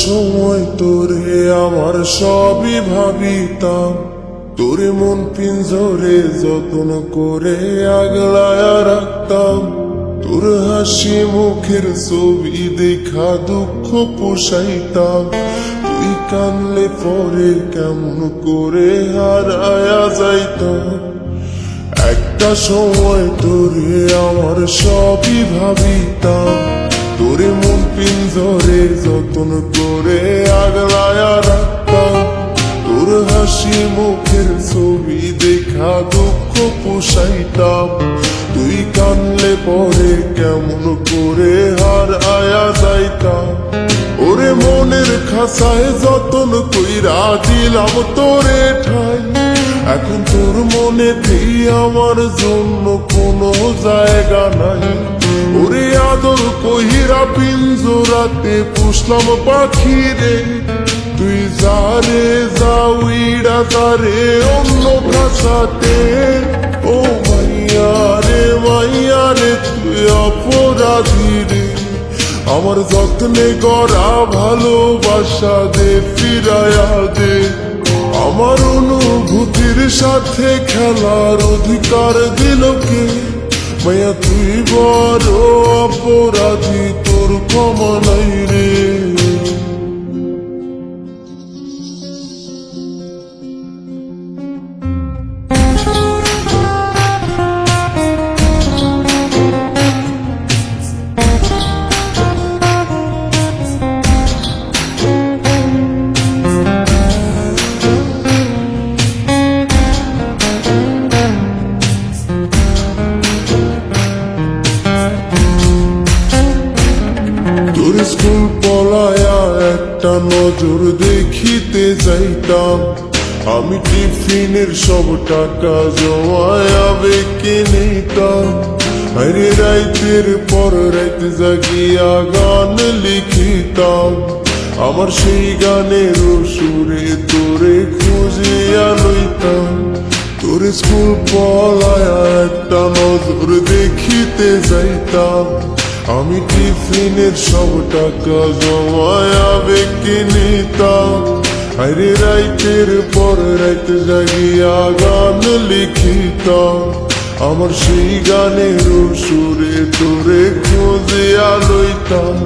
সময় তোরে আমার সবই ভাবিতাম, তোরে মন পিঞ্জরে যত্ন করে আগলায়া রাখতাম। তোর হাসি মুখের ছবি দেখা দুঃখ পোষাইতাম। তুই কানলে পরে কেমন করে হারায়া যাইতাম। একটা সময় তোরে আমার সবই ভাবিতাম, তোরে মন পিঞ্জরে যত্ন করে আগলায়া রাখতাম। তোর হাসি মুখের ছবি দেখা দুঃখ পোষাইতাম। তুই কানলে পরে কেমন করে হারায়া যাইতাম। ওরে মনের খাসায় যতন কইরা দিলাম তোরে ঠাই, এখন তোর মনেতেই আমার জন্য কোনো জায়গা নাই। ওরে আদর কহিরা পিঞ্জরাতে পুষলাম পাখিরে, তুই যারে যাউইরা তারে অন্য ভাষাতে। ও মাইয়া রে তুই অপরাধী রে, আমার যত্নে গড়া ভালোবাসা দে ফিরায়া দে। আমার অনুভূতির সাথে খেলার অধিকার দিল কে? মায়া তুই বড় অপরাধী, তোর ক্ষমা নাই রে। স্কুল পলায়া একটা নজর দেখিতে যাইতাম, আমি টিফিনের সব টাকা জমায়া বেঁকে নিতাম। আরে রাইতের পর রাইত জাগিয়া গান লিখিতাম, আমার সেই গানের সুরে তোরে খুঁজিয়া লইতাম। তোর স্কুল পলায়া একটা নজর দেখিতে যাইতাম, আমি টিফিনের সব টাকা জমায়া বেঁকে নিতাম। আরে রাইতের পর রাইত জাগিয়া গান লিখিতাম, আমার সেই গানের সুরে তোরে খুঁজিয়া লইতাম।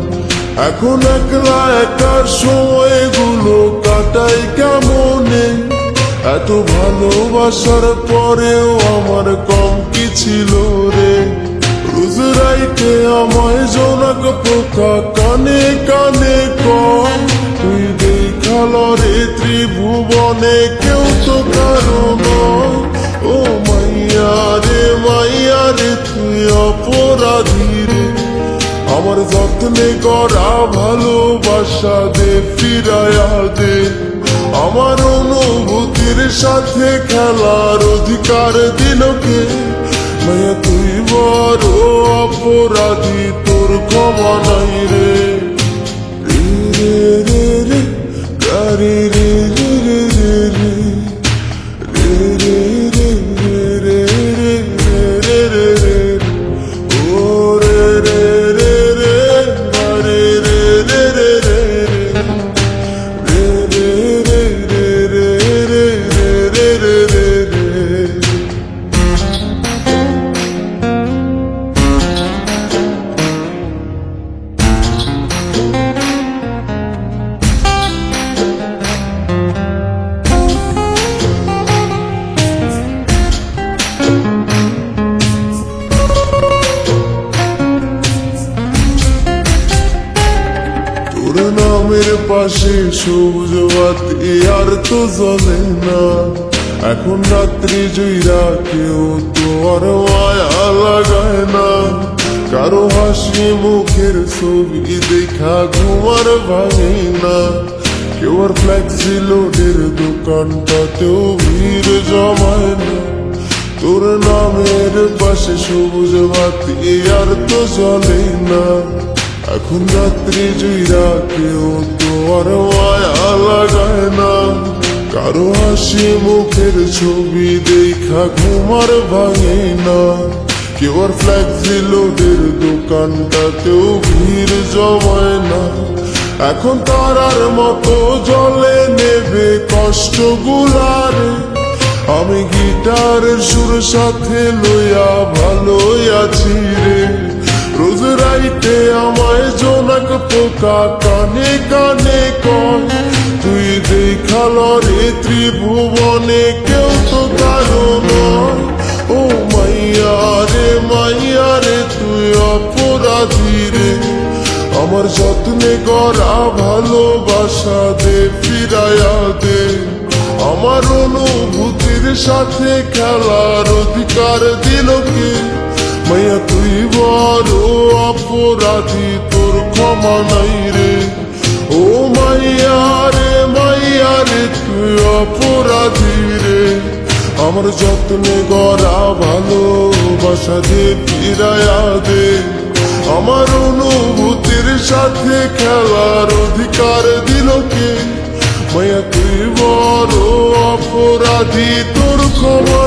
এখন একলা একার সময়গুলো কাটাই কেমনে, এত ভালোবাসার পরেও আমার কম কি ছিল রে। রোজ রাইতে আমায় জোনাক পোকা কানে কানে কয়, তুই দেখাল রে ত্রিভুবনে কেউ তো কারো নয়। ও মাইয়া রে তুই অপরাধী রে, আমার যত্নে গড়া ভালোবাসা দে ফিরায়া দে। আমার অনুভূতির সাথে খেলার অধিকার দিল কে? মায়া তুই বড় অপরাধী, তোর ক্ষমা নাই রে। রে রে রে গারি রে রে রে রে রে রে রে রে রে রে, ও রে রে রে রে গারি রে রে রে রে রে রে রে রে রে রে রে। তোর নামের পাশে সবুজ বাতি আর তো জ্বলে না, এখন রাত্রি জুইরা কেউ তো আর মায়া লাগায় না। কারো হাসি মুখের ছবি দেখা ঘুমার ভাঙে না, কেউ আর ফ্লেক্সি লোডের দোকানটাতেও ভিড় জমায় না। তোর নামের পাশে সবুজ বাতি আর তো জ্বলে না, এখন রাত্রি জুইরা কেউ তো আর মায়া লাগায় না। কারো হাসি মুখের ছবি দেখা ঘুমার ভাঙে না, কেউ আর ফ্লেক্সি লোডের দোকানটাতেও ভিড় জমায় না। এখন তারার মতো জলে নেবে কষ্টগুলারে, আমি গিটারের সুর সাথে লইয়া ভালোই আছি রে। রোজ রাইতে আমায় জোনাক পোকা কানে কানে কয়, তুই দেখাল রে ত্রিভুবনে কেউ তো কারো নয়। ও মাইয়া রে তুই অপরাধী রে, আমার যত্নে গড়া ভালোবাসা দে ফিরাইয়া দে। আমার অনুভূতির সাথে খেলার অধিকার দিল কে, মাইয়া তুই বড় অপরাধী, তোর ক্ষমা নাই রে। ও মাইয়া রে তুই অপরাধী রে, আমার যত্নে গড়া ভালোবাসা দে ফিরাইয়া দে। আমার অনুভূতির সাথে খেলার অধিকার দিল কে, মাইয়া তুই বড় অপরাধী, তোর ক্ষমা